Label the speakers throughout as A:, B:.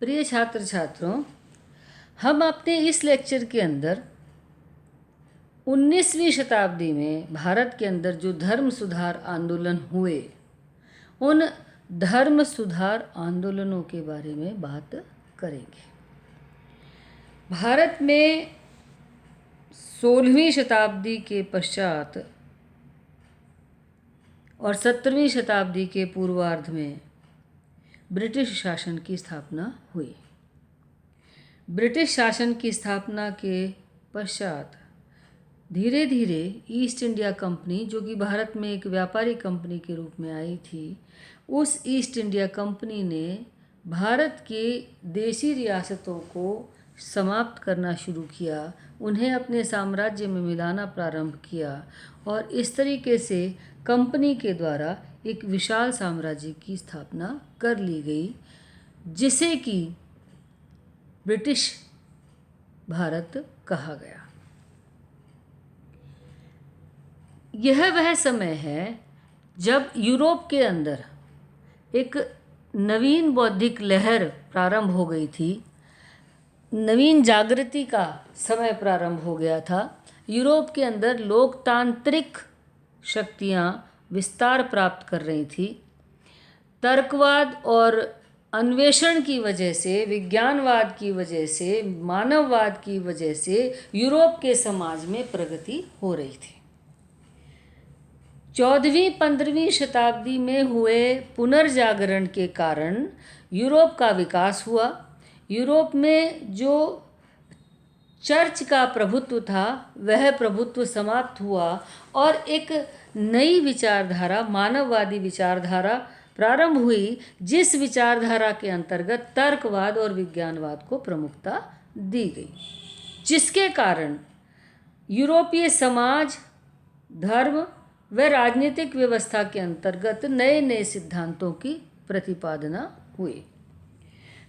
A: प्रिय छात्र छात्रों, हम अपने इस लेक्चर के अंदर 19वीं शताब्दी में भारत के अंदर जो धर्म सुधार आंदोलन हुए, उन धर्म सुधार आंदोलनों के बारे में बात करेंगे। भारत में 16वीं शताब्दी के पश्चात और 17वीं शताब्दी के पूर्वार्ध में ब्रिटिश शासन की स्थापना हुई। ब्रिटिश शासन की स्थापना के पश्चात धीरे धीरे ईस्ट इंडिया कंपनी, जो कि भारत में एक व्यापारी कंपनी के रूप में आई थी, उस ईस्ट इंडिया कंपनी ने भारत के देशी रियासतों को समाप्त करना शुरू किया, उन्हें अपने साम्राज्य में मिलाना प्रारंभ किया और इस तरीके से कंपनी के द्वारा एक विशाल साम्राज्य की स्थापना कर ली गई, जिसे कि ब्रिटिश भारत कहा गया। यह वह समय है जब यूरोप के अंदर एक नवीन बौद्धिक लहर प्रारंभ हो गई थी, नवीन जागृति का समय प्रारंभ हो गया था। यूरोप के अंदर लोकतांत्रिक शक्तियाँ विस्तार प्राप्त कर रही थी। तर्कवाद और अन्वेषण की वजह से, विज्ञानवाद की वजह से, मानववाद की वजह से यूरोप के समाज में प्रगति हो रही थी। 14वीं 15वीं शताब्दी में हुए पुनर्जागरण के कारण यूरोप का विकास हुआ। यूरोप में जो चर्च का प्रभुत्व था, वह प्रभुत्व समाप्त हुआ और एक नई विचारधारा, मानववादी विचारधारा प्रारंभ हुई, जिस विचारधारा के अंतर्गत तर्कवाद और विज्ञानवाद को प्रमुखता दी गई, जिसके कारण यूरोपीय समाज, धर्म व राजनीतिक व्यवस्था के अंतर्गत नए नए सिद्धांतों की प्रतिपादना हुई।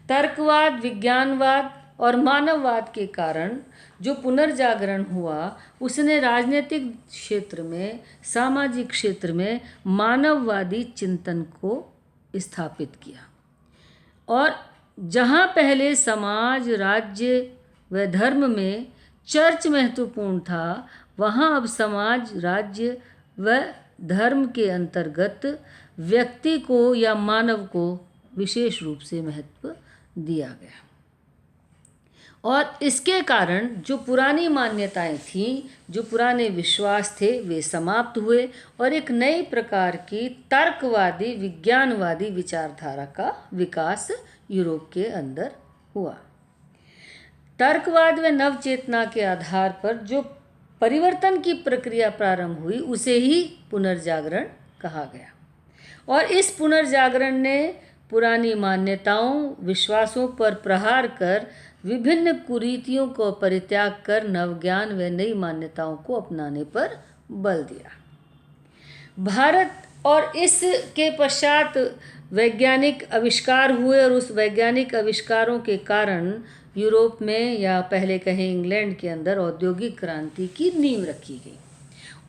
A: तर्कवाद, विज्ञानवाद और मानववाद के कारण जो पुनर्जागरण हुआ, उसने राजनीतिक क्षेत्र में, सामाजिक क्षेत्र में मानववादी चिंतन को स्थापित किया। और जहाँ पहले समाज, राज्य व धर्म में चर्च महत्वपूर्ण था, वहाँ अब समाज, राज्य व धर्म के अंतर्गत व्यक्ति को या मानव को विशेष रूप से महत्व दिया गया। और इसके कारण जो पुरानी मान्यताएं थीं, जो पुराने विश्वास थे, वे समाप्त हुए और एक नई प्रकार की तर्कवादी, विज्ञानवादी विचारधारा का विकास यूरोप के अंदर हुआ। तर्कवाद व नवचेतना के आधार पर जो परिवर्तन की प्रक्रिया प्रारंभ हुई, उसे ही पुनर्जागरण कहा गया। और इस पुनर्जागरण ने पुरानी मान्यताओं, विश्वासों पर प्रहार कर विभिन्न कुरीतियों को परित्याग कर नवज्ञान व नई मान्यताओं को अपनाने पर बल दिया। भारत और इसके पश्चात वैज्ञानिक आविष्कार हुए और उस वैज्ञानिक आविष्कारों के कारण यूरोप में, या पहले कहें इंग्लैंड के अंदर, औद्योगिक क्रांति की नींव रखी गई।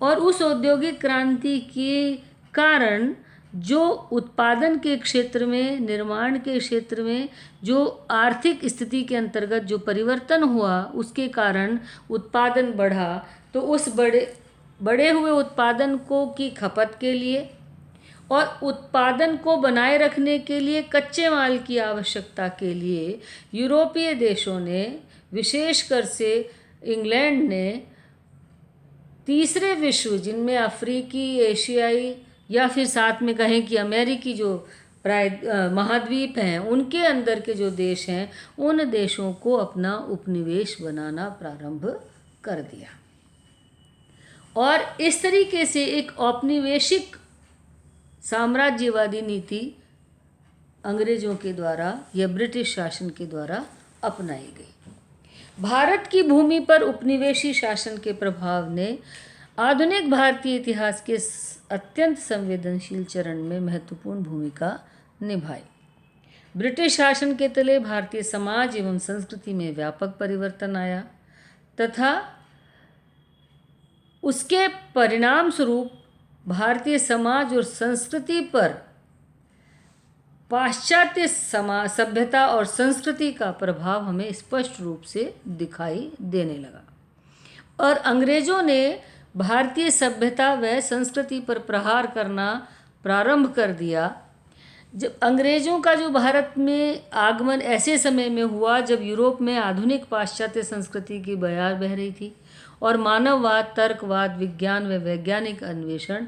A: और उस औद्योगिक क्रांति के कारण जो उत्पादन के क्षेत्र में, निर्माण के क्षेत्र में जो आर्थिक स्थिति के अंतर्गत जो परिवर्तन हुआ, उसके कारण उत्पादन बढ़ा। तो उस बड़े हुए उत्पादन को की खपत के लिए और उत्पादन को बनाए रखने के लिए कच्चे माल की आवश्यकता के लिए यूरोपीय देशों ने, विशेषकर से इंग्लैंड ने, तीसरे विश्व, जिनमें अफ्रीकी, एशियाई या फिर साथ में कहें कि अमेरिकी जो महाद्वीप हैं, उनके अंदर के जो देश हैं, उन देशों को अपना उपनिवेश बनाना प्रारंभ कर दिया। और इस तरीके से एक औपनिवेशिक साम्राज्यवादी नीति अंग्रेजों के द्वारा या ब्रिटिश शासन के द्वारा अपनाई गई। भारत की भूमि पर उपनिवेशी शासन के प्रभाव ने आधुनिक भारतीय इतिहास के अत्यंत संवेदनशील चरण में महत्वपूर्ण भूमिका निभाई। ब्रिटिश शासन के तले भारतीय समाज एवं संस्कृति में व्यापक परिवर्तन आया तथा उसके परिणाम स्वरूप भारतीय समाज और संस्कृति पर पाश्चात्य सभ्यता और संस्कृति का प्रभाव हमें स्पष्ट रूप से दिखाई देने लगा और अंग्रेजों ने भारतीय सभ्यता व संस्कृति पर प्रहार करना प्रारंभ कर दिया। जब अंग्रेजों का जो भारत में आगमन ऐसे समय में हुआ जब यूरोप में आधुनिक पाश्चात्य संस्कृति की बयार बह रही थी और मानववाद, तर्कवाद, विज्ञान व वैज्ञानिक अन्वेषण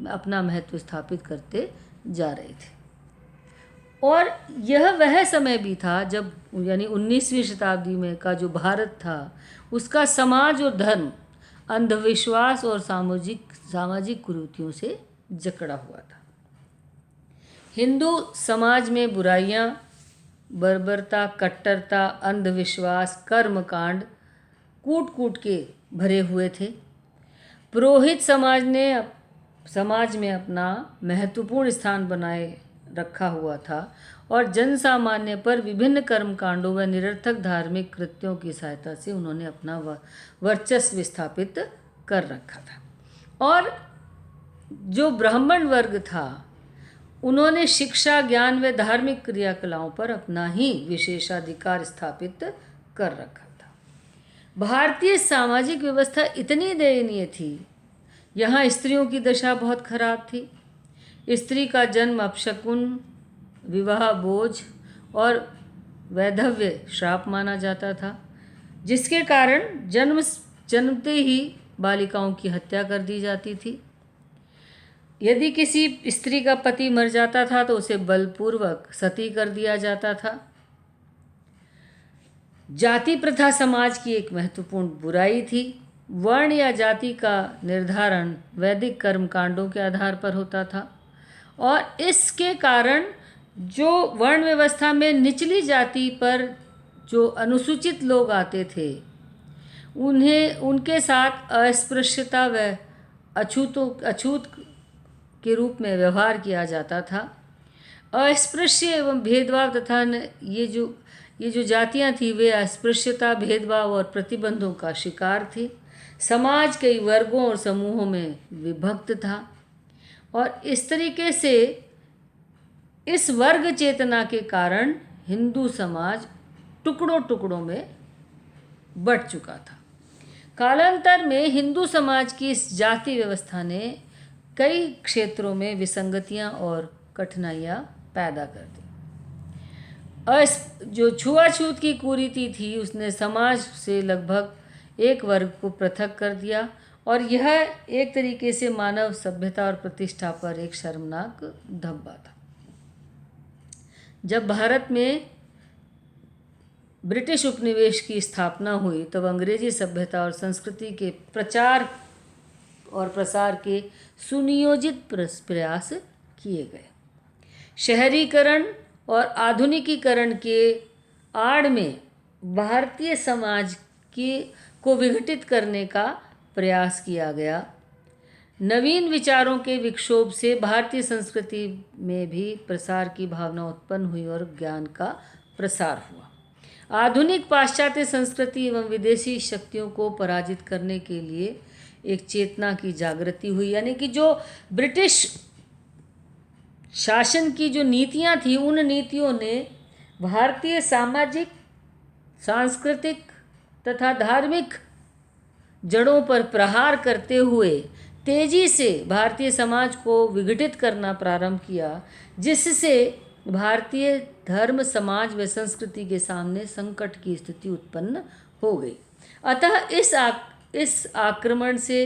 A: अपना महत्व स्थापित करते जा रहे थे। और यह वह समय भी था जब यानी 19वीं शताब्दी में का जो भारत था उसका समाज और धर्म अंधविश्वास और सामाजिक कुरीतियों से जकड़ा हुआ था। हिंदू समाज में बुराइयां, बर्बरता, कट्टरता, अंधविश्वास, कर्मकांड कूट के भरे हुए थे। पुरोहित समाज में अपना महत्वपूर्ण स्थान बनाए रखा हुआ था और जनसामान्य पर विभिन्न कर्मकांडों व निरर्थक धार्मिक कृत्यों की सहायता से उन्होंने अपना वर्चस्व स्थापित कर रखा था। और जो ब्राह्मण वर्ग था उन्होंने शिक्षा, ज्ञान व धार्मिक क्रियाकलापों पर अपना ही विशेषाधिकार स्थापित कर रखा था। भारतीय सामाजिक व्यवस्था इतनी दयनीय थी, यहाँ स्त्रियों की दशा बहुत खराब थी। स्त्री का जन्म अपशकुन, विवाह बोझ और वैधव्य श्राप माना जाता था, जिसके कारण जन्मते ही बालिकाओं की हत्या कर दी जाती थी। यदि किसी स्त्री का पति मर जाता था तो उसे बलपूर्वक सती कर दिया जाता था। जाति प्रथा समाज की एक महत्वपूर्ण बुराई थी। वर्ण या जाति का निर्धारण वैदिक कर्मकांडों के आधार पर होता था और इसके कारण जो वर्ण व्यवस्था में निचली जाति पर जो अनुसूचित लोग आते थे उनके साथ अस्पृश्यता व अछूत के रूप में व्यवहार किया जाता था। अस्पृश्य एवं भेदभाव तथा ये जो जातियां थी वे अस्पृश्यता, भेदभाव और प्रतिबंधों का शिकार थी। समाज कई वर्गों और समूहों में विभक्त था और इस तरीके से इस वर्ग चेतना के कारण हिंदू समाज टुकड़ों में बंट चुका था। कालांतर में हिंदू समाज की इस जाति व्यवस्था ने कई क्षेत्रों में विसंगतियां और कठिनाइयां पैदा कर दी। जो छुआछूत की कुरीति थी उसने समाज से लगभग एक वर्ग को पृथक कर दिया और यह एक तरीके से मानव सभ्यता और प्रतिष्ठा पर एक शर्मनाक धब्बा था। जब भारत में ब्रिटिश उपनिवेश की स्थापना हुई तब अंग्रेजी सभ्यता और संस्कृति के प्रचार और प्रसार के सुनियोजित प्रयास किए गए। शहरीकरण और आधुनिकीकरण के आड़ में भारतीय समाज को विघटित करने का प्रयास किया गया। नवीन विचारों के विक्षोभ से भारतीय संस्कृति में भी प्रसार की भावना उत्पन्न हुई और ज्ञान का प्रसार हुआ। आधुनिक पाश्चात्य संस्कृति एवं विदेशी शक्तियों को पराजित करने के लिए एक चेतना की जागृति हुई, यानी कि जो ब्रिटिश शासन की जो नीतियां थी उन नीतियों ने भारतीय सामाजिक, सांस्कृतिक तथा धार्मिक जड़ों पर प्रहार करते हुए तेजी से भारतीय समाज को विघटित करना प्रारंभ किया, जिससे भारतीय धर्म, समाज व संस्कृति के सामने संकट की स्थिति उत्पन्न हो गई। अतः इस आक्रमण से,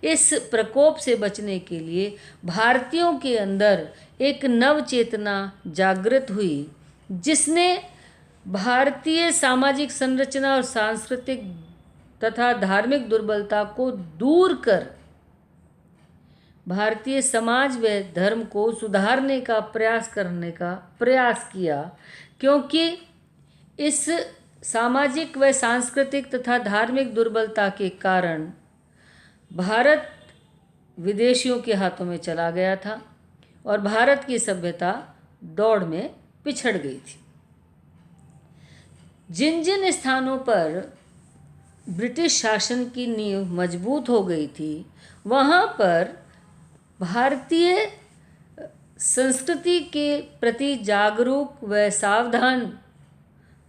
A: इस प्रकोप से बचने के लिए भारतीयों के अंदर एक नव चेतना जागृत हुई, जिसने भारतीय सामाजिक संरचना और सांस्कृतिक तथा धार्मिक दुर्बलता को दूर कर भारतीय समाज व धर्म को सुधारने का प्रयास किया, क्योंकि इस सामाजिक व सांस्कृतिक तथा धार्मिक दुर्बलता के कारण भारत विदेशियों के हाथों में चला गया था और भारत की सभ्यता दौड़ में पिछड़ गई थी। जिन जिन स्थानों पर ब्रिटिश शासन की नींव मजबूत हो गई थी, वहाँ पर भारतीय संस्कृति के प्रति जागरूक व सावधान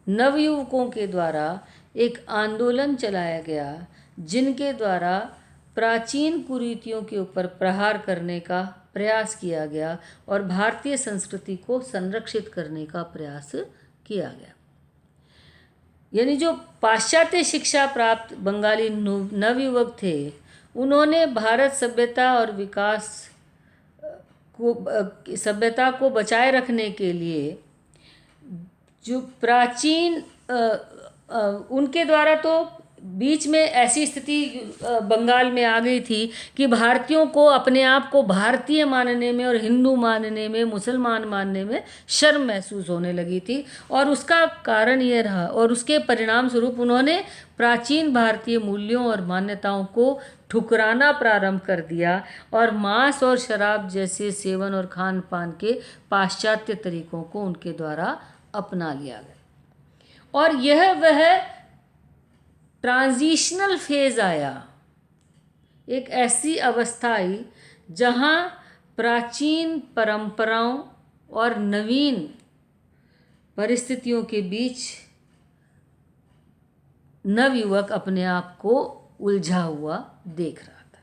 A: नवयुवकों के द्वारा एक आंदोलन चलाया गया, जिनके द्वारा प्राचीन कुरीतियों के ऊपर प्रहार करने का प्रयास किया गया और भारतीय संस्कृति को संरक्षित करने का प्रयास किया गया। यानी जो पाश्चात्य शिक्षा प्राप्त बंगाली नवयुवक थे, उन्होंने भारत सभ्यता को बचाए रखने के लिए जो प्राचीन उनके द्वारा तो बीच में ऐसी स्थिति बंगाल में आ गई थी कि भारतीयों को अपने आप को भारतीय मानने में और हिंदू मानने में, मुसलमान मानने में शर्म महसूस होने लगी थी। और उसका कारण ये रहा और उसके परिणाम स्वरूप उन्होंने प्राचीन भारतीय मूल्यों और मान्यताओं को ठुकराना प्रारंभ कर दिया और मांस और शराब जैसे सेवन और खान पान के पाश्चात्य तरीकों को उनके द्वारा अपना लिया गया। और यह वह ट्रांजिशनल फेज आया, एक ऐसी अवस्था आई जहाँ प्राचीन परंपराओं और नवीन परिस्थितियों के बीच नवयुवक अपने आप को उलझा हुआ देख रहा था।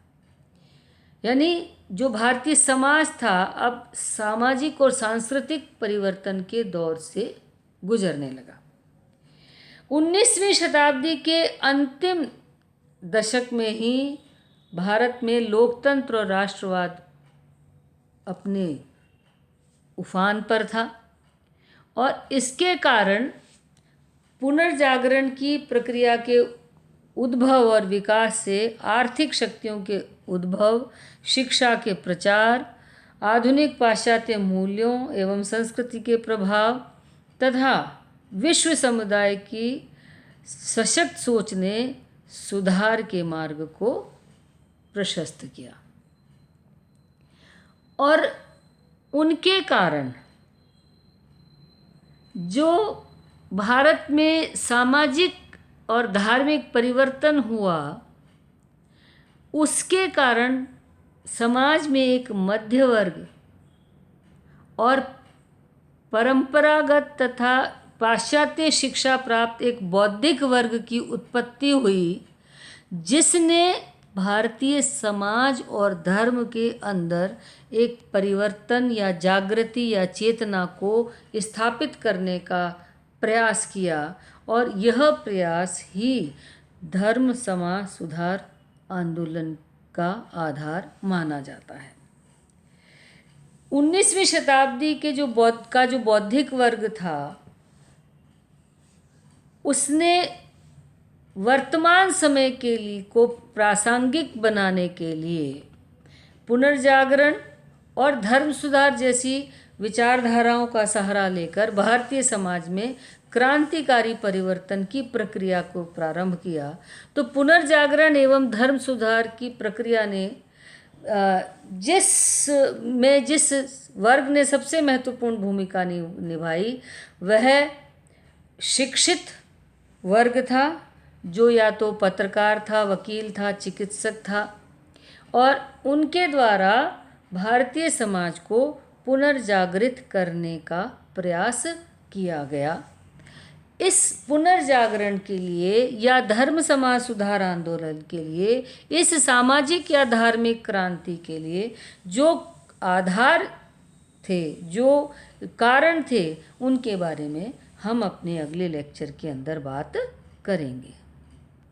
A: यानी जो भारतीय समाज था अब सामाजिक और सांस्कृतिक परिवर्तन के दौर से गुजरने लगा। 19वीं शताब्दी के अंतिम दशक में ही भारत में लोकतंत्र और राष्ट्रवाद अपने उफान पर था और इसके कारण पुनर्जागरण की प्रक्रिया के उद्भव और विकास से आर्थिक शक्तियों के उद्भव, शिक्षा के प्रचार, आधुनिक पाश्चात्य मूल्यों एवं संस्कृति के प्रभाव तथा विश्व समुदाय की सशक्त सोच ने सुधार के मार्ग को प्रशस्त किया और उनके कारण जो भारत में सामाजिक और धार्मिक परिवर्तन हुआ, उसके कारण समाज में एक मध्य वर्ग और परंपरागत तथा पाश्चात्य शिक्षा प्राप्त एक बौद्धिक वर्ग की उत्पत्ति हुई, जिसने भारतीय समाज और धर्म के अंदर एक परिवर्तन या जागृति या चेतना को स्थापित करने का प्रयास किया और यह प्रयास ही धर्म समाज सुधार आंदोलन का आधार माना जाता है। 19वीं शताब्दी के जो बौद्धिक वर्ग था, उसने वर्तमान समय के लिए को प्रासंगिक बनाने के लिए पुनर्जागरण और धर्म सुधार जैसी विचारधाराओं का सहारा लेकर भारतीय समाज में क्रांतिकारी परिवर्तन की प्रक्रिया को प्रारंभ किया। तो पुनर्जागरण एवं धर्म सुधार की प्रक्रिया ने जिस वर्ग ने सबसे महत्वपूर्ण भूमिका निभाई वह शिक्षित वर्ग था, जो या तो पत्रकार था, वकील था, चिकित्सक था और उनके द्वारा भारतीय समाज को पुनर्जागृत करने का प्रयास किया गया। इस पुनर्जागरण के लिए या धर्म समाज सुधार आंदोलन के लिए, इस सामाजिक या धार्मिक क्रांति के लिए जो आधार थे, जो कारण थे, उनके बारे में हम अपने अगले लेक्चर के अंदर बात करेंगे।